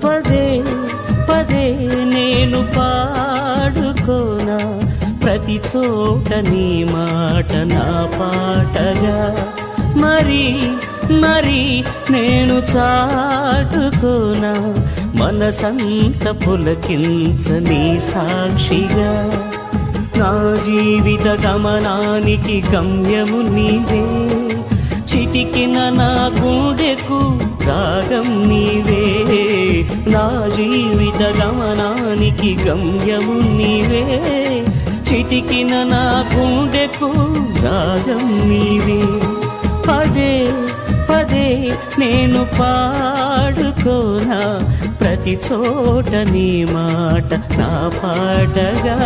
పదే పదే నేను పాడుకోనా ప్రతి చోట నీ మాట నా పాటగా మరి మరి నేను చాటుకోనా మనసంత పులకించని సాక్షిగా నా జీవిత గమనానికి గమ్యము నీవే చిటికిన నా గుండెకు రాగం నీవే నా జీవిత గమనానికి గమ్యము నీవే చిటికిన నా గుండెకు రాగం నీవే పదే పదే నేను పాడుకోనా ప్రతి చోట నీ మాట నా పాటగా